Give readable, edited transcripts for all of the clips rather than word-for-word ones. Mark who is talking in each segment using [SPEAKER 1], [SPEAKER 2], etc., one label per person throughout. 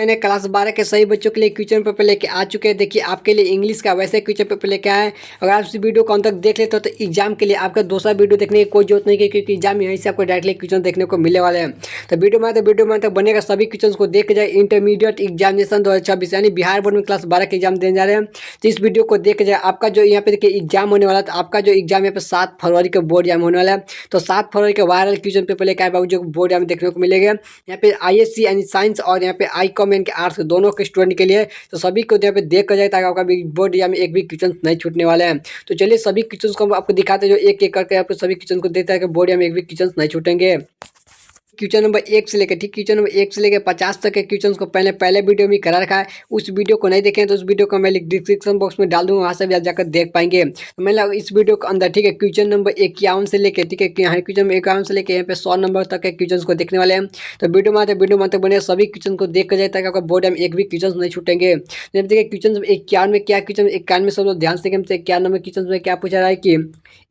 [SPEAKER 1] मैंने क्लास 12 के सभी बच्चों के लिए क्वेश्चन पेपर लेके आ चुके हैं। देखिए आपके लिए इंग्लिश का वैसे क्वेश्चन पेपर लेके आए हैं। अगर आप इस वीडियो को अंत तक देख लेते हो तो एग्जाम के लिए आपका दूसरा वीडियो देखने की कोई जरूरत नहीं है, क्योंकि एग्जाम यहीं से आपको डायरेक्टली क्वेश्चन देखने को मिलने वाले हैं। तो वीडियो में तक बनेगा सभी क्वेश्चन को देख के जाए। इंटरमीडिएट एग्जामिनेशन 2026 यानी बिहार बोर्ड में क्लास 12 के एग्जाम देने जा रहे हैं। तो इस वीडियो को देख के जाए। आपका जो यहाँ पे देखिए एग्जाम होने वाला है, तो आपका जो एग्जाम यहाँ पे 7 फरवरी को बोर्ड एग्जाम होने वाला है। तो 7 फरवरी के वायरल क्वेश्चन पेपर लेकर आए बाबू, जो बोर्ड एग्जाम देखने को मिलेगा। यहाँ पे ISC यानी साइंस और यहाँ पे ICOM यानी कि आर्ट्स दोनों के स्टूडेंट के लिए। तो सभी को यहाँ पे देख कर जाए ताकि आपका भी बोर्ड एग्जाम में एक भी क्वेश्चन नहीं छूटने वाले हैं। तो चलिए सभी क्वेश्चन को हम आपको दिखाते हैं, जो एक एक करके आपको सभी क्वेश्चन को देता है कि बोर्ड एग्जाम में एक भी क्वेश्चन नहीं छूटेंगे। क्वेश्चन नंबर 1 से लेकर क्वेश्चन नंबर 1 से लेकर 50 तक के क्वेश्चन को पहले वीडियो में करा रखा है। उस वीडियो को नहीं देखें तो उस वीडियो को मैं डिस्क्रिप्शन बॉक्स में डाल दूंगा, वहाँ से भी आप जाकर देख पाएंगे। तो मैंने इस वीडियो के अंदर ठीक है क्वेश्चन नंबर 51 से लेकर ठीक है क्वेश्चन नंबर 51 से लेकर यहाँ पे 100 नंबर तक के क्वेश्चन को देखने वाले हैं। तो वीडियो में तक बने सभी क्वेश्चन को देख कर जाए ताकि आपका बोर्ड में एक भी क्वेश्चन नहीं छूटेंगे। जब देखिए क्वेश्चन नंबर 51 में क्या क्वेश्चन 51 में सब लोग ध्यान से 51 नंबर क्वेश्चन में क्या पूछा रहा है कि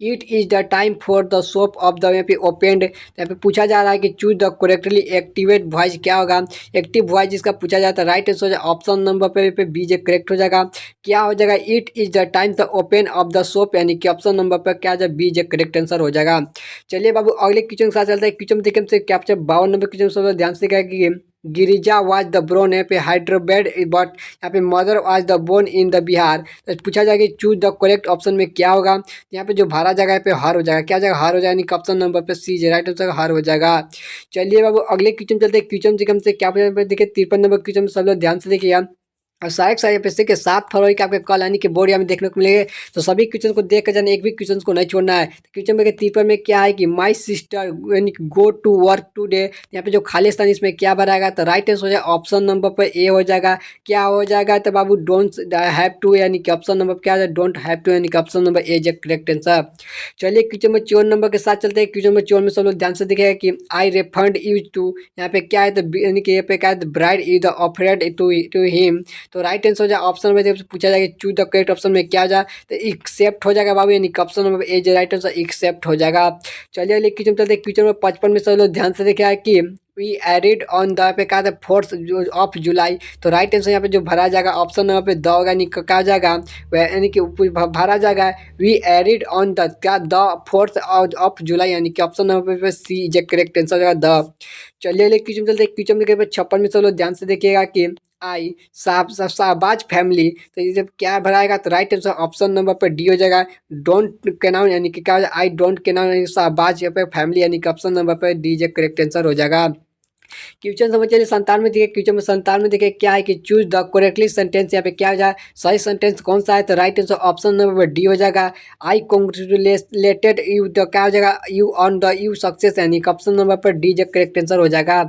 [SPEAKER 1] it is the time for the shop of the यहाँ पे ओपेंड। यहाँ पे पूछा जा रहा है कि choose the correctly activate voice क्या होगा। एक्टिव वॉइस जिसका पूछा जाता है राइट आंसर हो जाए ऑप्शन नंबर पे बी जे करेक्ट हो जाएगा। क्या हो जाएगा it is the time the open of the shop यानी कि ऑप्शन नंबर पर क्या जाए बी जे करेक्ट आंसर हो जाएगा। चलिए बाबू अगले क्वेश्चन के साथ चलता है। क्वेश्चन देखिए से क्या 52 नंबर क्वेश्चन सब ध्यान से क्या कि गिरिजा वाज द ब्रोन यहाँ पे हैदराबाद बट यहाँ पे mother was the born in the Bihar. तो पूछा जाएगा चूज द करेक्ट ऑप्शन में क्या होगा। यहाँ पे जो भारा जगह पे हर हो जाएगा, क्या हो जाएगा हर हो जाएगा, यानी ऑप्शन नंबर पे सी राइट आंसर हर हो जाएगा। चलिए बाबू अगले क्वेश्चन चलते हैं। क्वेश्चन से क्या देखिए 53 नंबर क्वेश्चन सब लोग ध्यान से देखिए। और सारे पैसे के 7 फरवरी के आपके कल यानी कि बोर्ड में देखने को मिलेंगे। तो सभी क्वेश्चन को देख कर जाना, एक भी क्वेश्चन को नहीं छोड़ना है। तो क्वेश्चन में तीसरा में क्या है कि माई सिस्टर यानी कि गो टू वर्क टूडे। यहाँ पे जो खाली स्थान इसमें क्या भराएगा, तो राइट आंसर हो जाएगा ऑप्शन नंबर पर ए हो जाएगा। क्या हो जाएगा तो बाबू डोंट हैव टू यानी कि ऑप्शन नंबर क्या है डोंट हैव टू यानी कि option number A is correct answer. चलिए क्वेश्चन नंबर 54 नंबर के साथ चलते हैं। क्वेश्चन नंबर 54 में सब लोग ध्यान से दिखेगा कि आई रेफंड यूज टू। यहाँ पे क्या है तो यानी कि यहाँ पे क्या है bride is the offered to him. तो राइट आंसर हो जाए ऑप्शन में जब पूछा जाएगा चूज द करेक्ट ऑप्शन में क्या जाए तो एक्सेप्ट हो जाएगा बाबू, यानी option number A right answer accept हो जाएगा। चलिए अगले क्वेश्चन चलते हैं। क्वेश्चन नंबर 55 में सब लोग ध्यान से देखा है कि वी एडिड ऑन द पे कहा था 4th ऑफ जुलाई। तो राइट आंसर यहाँ पे जो भरा जाएगा ऑप्शन नंबर पे द होगा, यानी क्या जाएगा यानी कि भरा जाएगा वी एडिड ऑन द क्या द 4th ऑफ जुलाई, यानी कि ऑप्शन नंबर पे सी इज करेक्ट आंसर हो जाएगा द। चलिए अगले क्वेश्चन चलते हैं। क्वेश्चन नंबर 56 में सब लोग ध्यान से देखिएगा कि आई शाहबाज फैमिली। तो ये जब क्या भराएगा तो राइट आंसर ऑप्शन नंबर पर डी हो जाएगा डोंट के नाउन, यानी कि क्या हो जाएगा आई डोंट के नाउन शाहबाज यहाँ पे फैमिली, यानी कि ऑप्शन नंबर पर डी जे करेक्ट आंसर हो जाएगा। क्वेश्चन समझ चलिए 57 में देखिए। क्वेश्चन में 57 में देखिए क्या है कि चूज द करेक्टली सेंटेंस। यहाँ पे क्या हो जाए सही सेंटेंस कौन सा है, तो right answer option number D हो जाएगा आई कॉन्ग्रेचुलेटेड यू। तो क्या हो जाएगा you on the you success, यानी ऑप्शन नंबर पर डी जो करेक्ट आंसर हो जाएगा।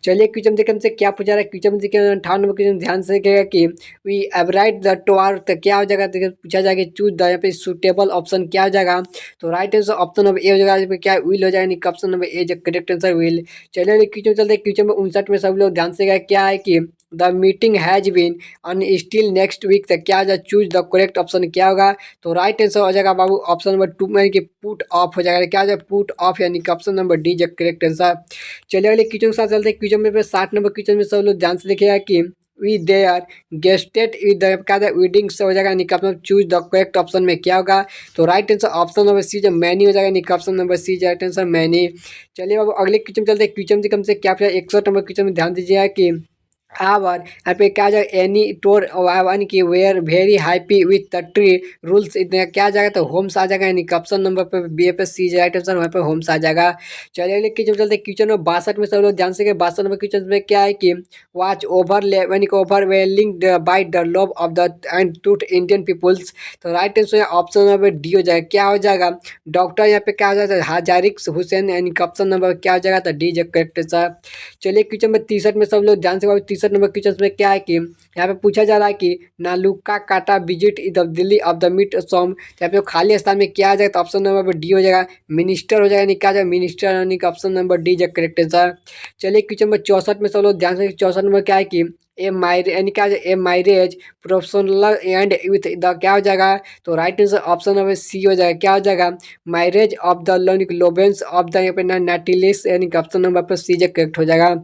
[SPEAKER 1] चलिए क्वेश्चन देखिए हमसे क्या पूछा रहा है। क्वेश्चन देखिए 58 नंबर क्वेश्चन ध्यान से देखिएगा कि वी एवराइट द टुआर। तो क्या हो जाएगा देखिए पूछा जाएगा चूज द यहाँ पे सुटेबल ऑप्शन क्या हो जाएगा, तो राइट आंसर ऑप्शन नंबर ए हो जाएगा। क्या विल हो जाएगा, यानी ऑप्शन नंबर ए जो करेक्ट आंसर विल। चलिए क्वेश्चन चलते हैं। क्वेश्चन में 59 में सब लोग ध्यान से क्या है कि the meeting has been on still next week. तो क्या जाए चूज द करेक्ट ऑप्शन क्या होगा, तो राइट आंसर हो जाएगा बाबू ऑप्शन नंबर 2 यानी कि पुट ऑफ हो जाएगा। क्या जाए पुट ऑफ, यानी कि ऑप्शन नंबर डी जो करेक्ट आंसर। चलिए अगले क्वेश्चन के साथ चलते हैं। क्वेश्चन में 60 नंबर क्वेश्चन में सब लोग ध्यान से देखिएगा कि वी देयर गेस्टेड विद क्या वीडिंग से हो जाएगा, यानी कि आप चूज द करेक्ट ऑप्शन में क्या होगा, तो right answer option number C जो मैनी हो जाएगा, यानी कि option number C right answer many. चलिए अब अगले क्वेश्चन चलते हैं। क्वेश्चन कम से क्या 61 नंबर क्वेश्चन में ध्यान दीजिएगा कि आवर यहाँ पे क्या जाएगा एनी टोर वन की were very happy with the three rules इतने क्या जाएगा, तो होम्स आ जाएगा, यानी ऑप्शन नंबर पे बी पे सी राइट आंसर वहाँ पे होम्स आ जाएगा। चलिए अगले क्वेश्चन चलते हैं। क्वेश्चन नंबर 62 में सब लोग ध्यान से 62 नंबर क्वेश्चन में क्या है कि वॉच ओवर यानी कि overwhelming by the love of the end tooth Indian peoples. तो right answer option number D हो जाएगा। क्या हो जाएगा डॉक्टर यहाँ पे क्या हो जाएगा हाजारिक हुसैन, यानी कि ऑप्शन नंबर क्या हो जाएगा, तो डी जो करेक्ट आंसर। चलिए क्वेश्चन में 63 में सब लोग ध्यान से 63 नंबर क्वेश्चन में क्या है कि यहाँ पे पूछा जा रहा है कि नालुका काटा visit the Delhi of the मिट सॉम। यहाँ पे खाली स्थान में क्या आ जाएगा, तो ऑप्शन नंबर डी हो जाएगा मिनिस्टर हो जाएगा, यानी क्या जाएगा मिनिस्टर, यानी कि ऑप्शन नंबर डी जो करेक्ट आंसर। चलिए क्वेश्चन नंबर 64 में सब लोग ध्यान से 64 नंबर क्या है कि ए मायरेज यानी क्या a mirage professional and with the क्या हो जाएगा, तो right answer option number C हो जाएगा। क्या हो जाएगा marriage of the lovers of the यहाँ पे नाटिलिस, यानी कि ऑप्शन नंबर पर सी जो करेक्ट हो जाएगा।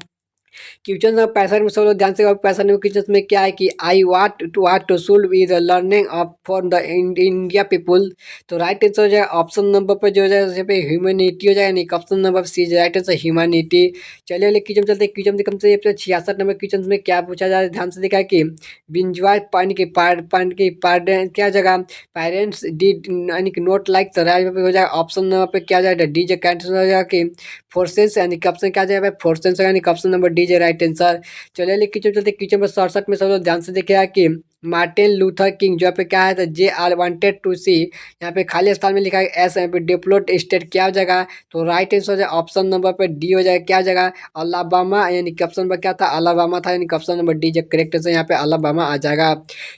[SPEAKER 1] क्वेश्चन नंबर 65 में सब लोग ध्यान से 65 नंबर क्वेश्चन में क्या है कि आई वाट टू सुल with learning of for the India people. तो राइट आंसर हो जाएगा ऑप्शन नंबर पर जो हो जाएगा जैसे पे ह्यूमैनिटी हो जाएगा, नहीं option number C right answer humanity. चलिए अगले क्वेश्चन चलते हैं। क्वेश्चन कम से 66 नंबर क्वेश्चन में क्या पूछा जा रहा है, ध्यान से देखा कि बिंजवार पानी के पार्ट क्या जगह पेरेंट्स डिड यानी कि नोट लाइक द राइट हो जाएगा ऑप्शन नंबर पे क्या जाएगा डी जे कैंसर हो जाएगा कि फोर्सेस यानी कि ऑप्शन क्या जाएगा फोर्सेस यानी कि option number D J right answer. चलिए लिखिए चलते क्वेश्चन नंबर 67 में सब लोग ध्यान से देखिएगा कि मार्टिन लूथर किंग जो पे क्या है तो जे आर वांटेड टू सी, यहाँ पे खाली स्थान में लिखा है एस, यहाँ पे डेप्लोट स्टेट क्या हो जाएगा तो राइट आंसर हो जाए ऑप्शन नंबर पे डी हो जाएगा क्या जगह अलाबामा, यानी कि ऑप्शन नंबर क्या था अलाबामा था, यानी कि ऑप्शन नंबर डी जो करेक्ट आंसर यहाँ पे अलाबामा आ जाएगा।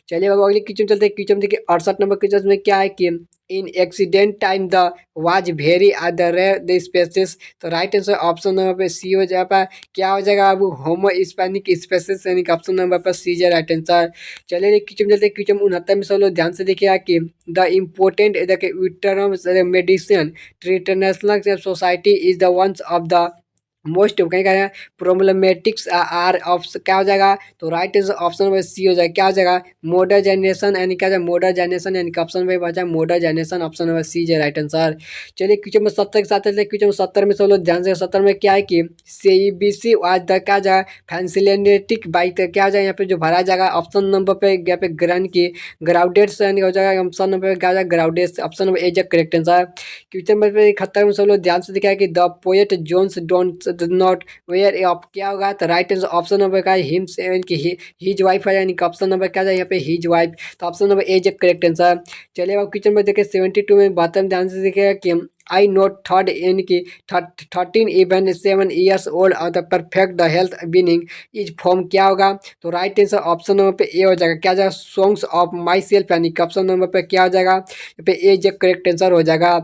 [SPEAKER 1] चलिए अब अगले क्वेश्चन चलते हैं। क्वेश्चन देखिए 68 नंबर क्वेश्चन में क्या है कि in accident time the was very at the rare the species. तो राइट आंसर ऑप्शन नंबर पे सी हो जाएगा क्या हो जाएगा अब होमो स्पेनिक स्पेसिस, यानी कि ऑप्शन नंबर पर सी है राइट आंसर। चलिए क्वेश्चन चलते हैं। क्वेश्चन 69 में सब लोग ध्यान से देखिएगा कि the important terms medicine international society is the ones of the most कहीं कह रहे हैं प्रॉब्लमेटिक्स आर ऑफ क्या हो जाएगा तो right is option number C हो जाएगा क्या हो जाएगा मॉडर्नाइजेशन, यानी क्या मॉडर्नाइजेशन, यानी कि ऑप्शन में बचा मॉडर्नाइजेशन ऑप्शन नंबर सी है राइट आंसर। चलिए क्वेश्चन में 70 के साथ चलते क्वेश्चन में 70 में सब लोग ध्यान से 70 में क्या है कि CBC आज द क्या जाएगा फैंसिलेटिक बाइक क्या हो जाएगा यहाँ पे जो भरा जाएगा ऑप्शन नंबर पे यहाँ पे ग्रहण की ग्राउडेट्स यानी हो जाएगा ऑप्शन नंबर क्या हो जाएगा graduates option number A correct answer. Question number 71 में सब लोग ध्यान से दिखाया कि the poet Jones don't not where of क्या होगा तो राइट आंसर ऑप्शन नंबर का हिम्स यानी कि हिज वाइफ है, यानी कि ऑप्शन नंबर क्या है यहाँ पे हिज वाइफ, तो option number A correct answer. चलिए अब क्वेश्चन में देखिए 72 में बात में ध्यान से देखिएगा कि आई नोट थर्ड यानी कि 13 इवन 7 ईयर्स ओल्ड और the perfect the health binning is form क्या होगा तो राइट आंसर ऑप्शन नंबर पे ए हो जाएगा क्या जाएगा सॉन्ग्स ऑफ माई सेल्फ, यानी कि ऑप्शन नंबर पे क्या हो जाएगा यहाँ पे ए करेक्ट आंसर हो जाएगा।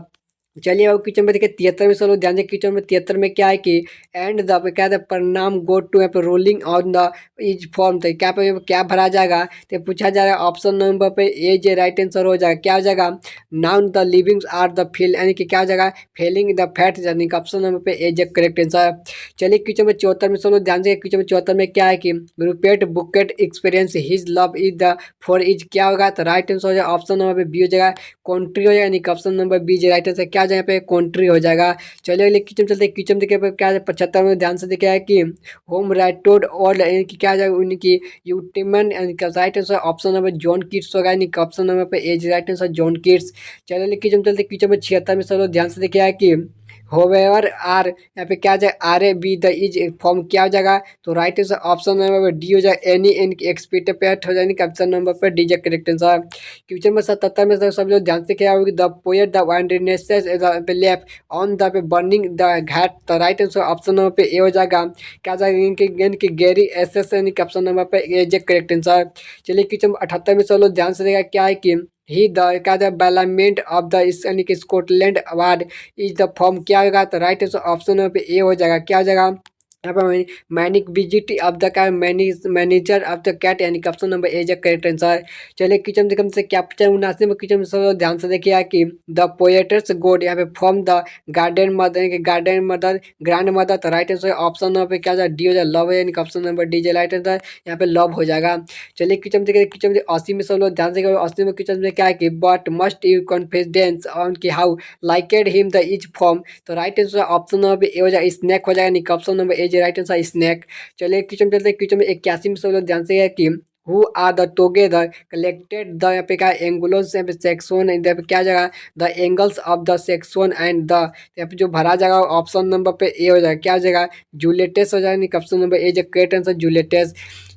[SPEAKER 1] चलिए अब क्वेश्चन में देखिए 73 में चलो ध्यान दें। क्वेश्चन में 73 में क्या है कि एंड द क्या है प्रणाम गो टू यहाँ पे rolling on the is form, तो क्या पे क्या भरा जाएगा तो पूछा जा रहा है ऑप्शन नंबर पे ए जे राइट आंसर हो जाएगा क्या हो जाएगा known the livings are the feel, यानी कि क्या हो जाएगा फेलिंग द फैट, यानी कि ऑप्शन नंबर पे ए जे करेक्ट आंसर। चलिए क्वेश्चन में 74 में चलो ध्यान से। क्वेश्चन में 74 में क्या है कि रुपेट बुकेट experience his love is the for is क्या होगा तो राइट आंसर हो जाएगा ऑप्शन नंबर पे बी हो जाएगा कंट्री हो जाएगा, यानी कि ऑप्शन नंबर बी जे राइट आंसर क्या जाए पे कंट्री हो जाएगा। चलिए अगले क्वेश्चन चलते हैं। क्वेश्चन देखिए क्या है 75 में ध्यान से देखिए है कि होम राइटोड और यानी कि क्या जाएगा उनकी यूटिमन, यानी कि right answer option number John Keats होगा, यानी कि ऑप्शन नंबर पे as right answer John Keats. चलिए अगले क्वेश्चन चलते हैं। क्वेश्चन में 76 में सब लोग ध्यान से देखिए है कि होवेवर आर यहाँ पे क्या जाए are A B the is form क्या हो जाएगा तो right answer option number D हो जाएगा एनी एन एक्सपेक्ट हो जाएगी ऑप्शन नंबर पर डी जे करेक्ट आंसर। क्वेश्चन में 77 में सब लोग ध्यान से क्या होगी the poet the windiness left on the पे बर्निंग द घाट, तो राइट आंसर ऑप्शन नंबर पे ए हो जाएगा क्या जाएगा इनके गैरी एस एस यानी कि ऑप्शन नंबर पे ए जे करेक्ट आंसर। चलिए क्वेश्चन 78 में सब लोग ध्यान से देखा क्या है कि ही द क्या द बैलामेंट ऑफ द यानी कि Scotland award is the form क्या होगा तो राइट आंसर ऑप्शन नंबर पे ए हो जाएगा क्या हो जाएगा यहाँ पर मैनिक विजिट ऑफ द क्या मैनेजर ऑफ द कैट, यानी कि ऑप्शन नंबर ए जो करेक्ट आंसर। चलिए क्वेश्चन देखम से कैप्चर 79 में क्वेश्चन में ध्यान से देखिए कि द पोएटर्स गोड यहाँ पे फॉर्म द गार्डन मदर, यानी कि गार्डन मदर ग्रैंड मदर, तो राइट आंसर ऑप्शन नंबर पे क्या जाए डी हो जाए लव है, यानी कि ऑप्शन नंबर डी जो राइट आंसर यहाँ पे लव हो जाएगा। चलिए क्वेश्चन देखिए क्वेश्चन 80 में सब लोग ध्यान से 80 में क्वेश्चन में क्या है कि but must you confidence on कि how liked him the is form, तो राइट आंसर ऑप्शन नंबर पे ए हो जाएगा स्नैक हो जाएगा, यानी कि option number A right answer snake. चलिए क्वेश्चन चलते हैं। क्वेश्चन में 81 में सब लोग ध्यान से है कि who are the together collected the यहाँ पे क्या एंगुलस यहाँ पे सेक्शन यहाँ पे क्या जाएगा the angles of the section and the यहाँ पे जो भरा जाएगा ऑप्शन नंबर पे ए हो जाएगा क्या हो जाएगा जूलेटेस हो जाएगा, ऑप्शन नंबर ए जो करेक्ट आंसर जूलेटेस।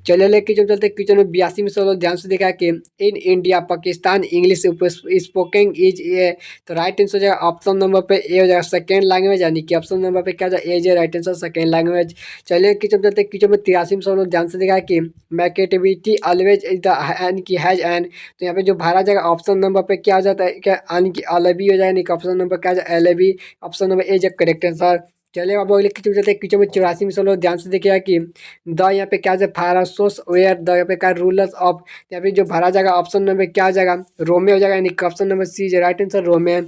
[SPEAKER 1] चलिए लेके जब चलते क्वेश्चन में 82 में सब लोग ध्यान से देखा कि in India Pakistan English spoken is a, तो राइट आंसर हो जाएगा ऑप्शन नंबर पे ए हो जाएगा सेकेंड लैंग्वेज, यानी कि ऑप्शन नंबर पे क्या जाएगा ए जो राइट आंसर सेकेंड लैंग्वेज। चलिए क्वेश्चन चलते क्वेश्चन में 83 में सब लोग ध्यान से देखा कि मैकेटिविटी ऑलवेज इज द यानी कि हैज एन, तो यहाँ पे जो भरा जाएगा ऑप्शन नंबर पे क्या हो जाता है क्या यानी कि अलबी हो जाएगा, ऑप्शन नंबर क्या जाएगा एलबी, ऑप्शन नंबर ए जो करेक्ट आंसर। चलिए अब अगले क्वेश्चन चलते हैं। क्वेश्चन में 84 में सब लोग ध्यान से देखिएगा कि द यहाँ पे क्या जाए फारासोस वेयर द यहाँ पे क्या रूलर्स ऑफ, यहाँ पे जो भरा जाएगा ऑप्शन नंबर क्या हो जाएगा रोमे हो जाएगा, यानी कि option number C right answer Rome.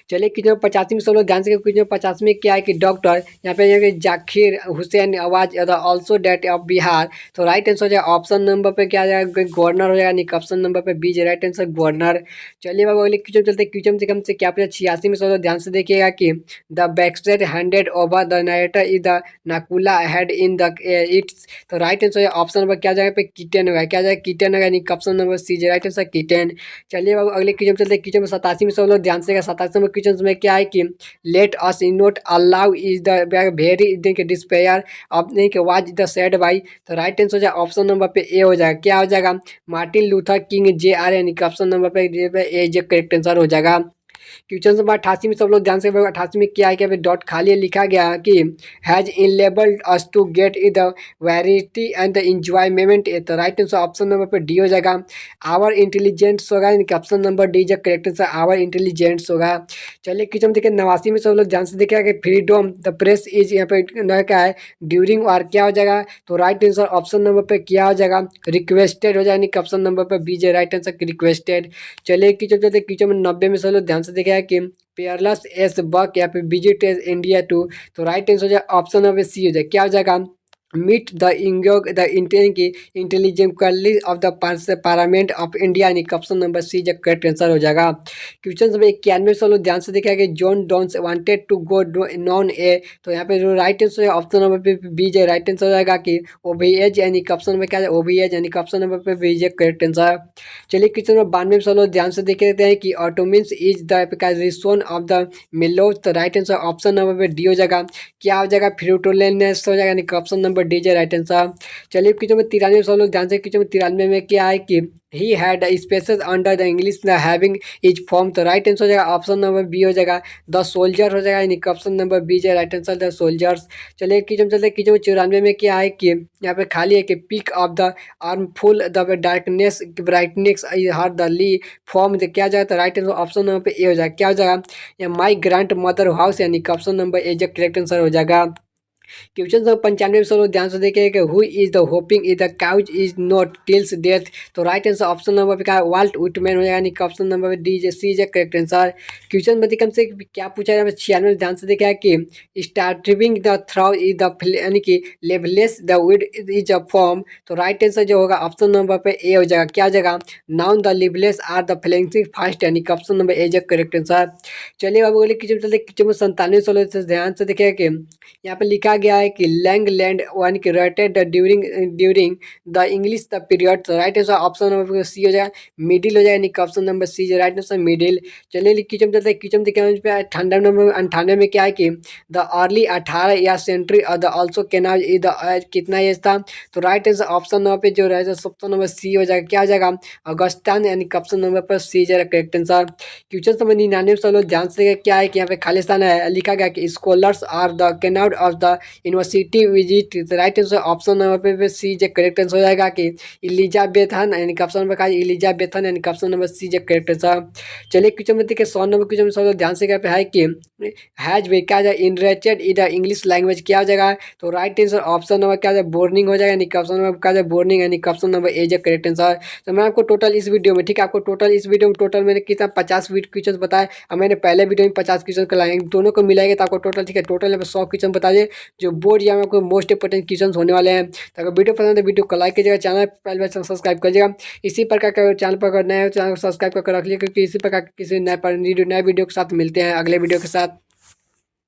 [SPEAKER 1] चलिए क्वेश्चन नंबर 85 में सब लोग ध्यान से क्वेश्चन नंबर 85 में क्या है कि डॉक्टर यहाँ पे जाकिर हुसैन आवाज ऑल्सो डेट ऑफ बिहार। तो राइट आंसर हो जाएगा ऑप्शन नंबर पे क्या आ जाएगा, गवर्नर हो जाएगा, नहीं ऑप्शन नंबर पे बी राइट आंसर गवर्नर। चलिए बाबू अगले क्वेश्चन चलते हैं। क्वेश्चन से कम से क्या पूछा 86 में सब लोग ध्यान से देखिएगा कि द बैक्सटेड handed over the narrator is the नाकुला हेड इन द इट्स। तो राइट आंसर ऑप्शन नंबर क्या जाएगा पे कीटन होगा, क्या जाएगा कीटन होगा, नहीं option number C right answer Keaton. चलिए बाबू अगले क्वेश्चन चलते हैं। क्वेश्चन में 87 में सब लोग ध्यान से 87 में क्वेश्चन में क्या है कि let us note allow is the very despair of was the said by. तो राइट आंसर हो जाएगा ऑप्शन नंबर पे ए हो जाएगा, क्या हो जाएगा Martin Luther king J are यानी ऑप्शन नंबर पे ए जो करेक्ट आंसर हो जाएगा। क्वेश्चन नंबर 88 में सब लोग ध्यान से 88 में क्या है कि डॉट खाली लिखा गया कि has enabled us to get in the variety and the enjoyment. तो राइट आंसर ऑप्शन नंबर पे डी हो जाएगा आवर इंटेलिजेंस होगा, ऑप्शन नंबर डी जो करेक्ट आंसर आवर इंटेलिजेंस होगा। चलिए क्वेश्चन देखिए 89 में सब लोग ध्यान से देखिए कि फ्रीडम द प्रेस इज यहाँ पे क्या है ड्यूरिंग और क्या हो जाएगा। तो राइट आंसर ऑप्शन नंबर पे क्या हो जाएगा रिक्वेस्टेड हो जाएगा, ऑप्शन नंबर पे बी जे राइट आंसर रिक्वेस्टेड। चलिए क्वेश्चन में 90 में सब लोग ध्यान से देखा है कि पेयरलेस एस बक या फिर विजिट इंडिया टू। तो राइट आंसर हो जाए ऑप्शन नंबर सी हो जाए, क्या हो जाएगा meet the intelligence of the parliament of India यानी ऑप्शन नंबर सी जो करेक्ट आंसर हो जाएगा। क्वेश्चन नंबर 91 से लोग ध्यान से देखा कि John Dons wanted to go non a. तो यहाँ पे जो राइट आंसर है ऑप्शन नंबर पे बी जो राइट आंसर हो जाएगा कि ओबीएज यानी ऑप्शन नंबर क्या है ओबीएज यानी ऑप्शन नंबर पे बी जो करेक्ट आंसर। चलिए क्वेश्चन नंबर 92 से लोग ध्यान से देख लेते हैं कि ऑटोमिन्स इज द रिसोन ऑफ द मिलोज। तो राइट आंसर ऑप्शन नंबर पे डी हो जाएगा, क्या हो जाएगा फ्रूटोलेनेस हो जाएगा यानी ऑप्शन नंबर डी जो राइट आंसर। चलिए क्वेश्चन में 93 सब लोग ध्यान से क्वेश्चन में 93 में क्या है कि he had spaces under the English having is form. तो राइट आंसर हो जाएगा ऑप्शन नंबर बी हो जाएगा द सोल्जर हो जाएगा यानी ऑप्शन नंबर बी जो राइट आंसर द सोल्जर्स। चलिए क्वेश्चन चलते क्वेश्चन 94 में क्या है कि यहाँ पे खाली है कि pick of the armful the darkness brightness her the lee form क्या जाएगा। तो राइट आंसर ऑप्शन नंबर पे ए हो जाएगा, क्या हो जाएगा या माई ग्रांट मदर हाउस यानी ऑप्शन नंबर ए जो करेक्ट आंसर हो जाएगा। क्वेश्चन सब 95 में सब लोग ध्यान से देखिए कि who is the hoping is the couch is not tills death. तो राइट आंसर ऑप्शन नंबर पे क्या वाल्ट विटमैन हो जाएगा यानी ऑप्शन नंबर पे डी जे सी जे करेक्ट आंसर। क्वेश्चन में कम से क्या पूछा है 96 में ध्यान से देखा है कि starting the throw is the यानी कि lifeless the with is a form. तो राइट आंसर जो होगा ऑप्शन नंबर पे ए हो जाएगा, क्या हो जाएगा known the lifeless are the flensing fast यानी ऑप्शन नंबर ए जो करेक्ट आंसर। चलिए अब अगले क्वेश्चन चलते क्वेश्चन में 97 से ध्यान से देखिए कि यहाँ पे लिखा गया है कि लैंड वन की writed during the English the period. तो right answer option number C हो जाएगा मिडिल हो जाएगा यानी ऑप्शन नंबर सी जो राइट आंसर मिडिल। चलिए क्वेश्चन चलते हैं क्वेश्चन देखिए 98 में क्या है कि द अर्ली 18 या सेंट्री और the also canal is the कितना एज था। तो राइट आंसर ऑप्शन नंबर पे जो रहेगा ऑप्शन नंबर सी हो जाएगा, क्या हो जाएगा अगस्तान यानी ऑप्शन नंबर पर सी जो करेक्ट आंसर। क्वेश्चन नंबर 99 से लोग ध्यान से क्या है कि यहाँ पे खालिस्तान है लिखा गया कि scholars are the canoed of the university visit. Right answer option number पे सी जो करेक्ट आंसर हो जाएगा कि इलिजाबेथन यानी ऑप्शन नंबर का इलिजाबेथन यानी ऑप्शन नंबर सी जो करेक्ट आंसर। चलिए क्वेश्चन में देखिए 100 नंबर क्वेश्चन में सब ध्यान से क्या पे है कि हैज वे क्या जाए इनरेटेड इन द इंग्लिश लैंग्वेज क्या हो जाएगा। तो राइट आंसर ऑप्शन नंबर क्या जाए बोर्निंग हो जाएगा यानी ऑप्शन नंबर क्या जाए बोर्निंग यानी ऑप्शन नंबर ए जो करेक्ट आंसर। तो मैं आपको टोटल इस वीडियो में ठीक है आपको टोटल इस वीडियो में टोटल मैंने कितना 50 क्वेश्चन बताया और मैंने पहले वीडियो में 50 क्वेश्चन कराए दोनों को मिलाएंगे तो आपको टोटल ठीक है टोटल यहाँ पे 100 क्वेश्चन बता दिए जो बोर्ड या में आपको मोस्ट इंपोर्टेंट क्वेश्चन होने वाले हैं। तो अगर वीडियो पसंद है तो वीडियो को लाइक कीजिएगा, चैनल पहले बार सब्सक्राइब कीजिएगा। इसी प्रकार का चैनल पर अगर नए हो चैनल को सब्सक्राइब करके रख लीजिए क्योंकि इसी प्रकार किसी नए वीडियो के साथ मिलते हैं अगले वीडियो के साथ।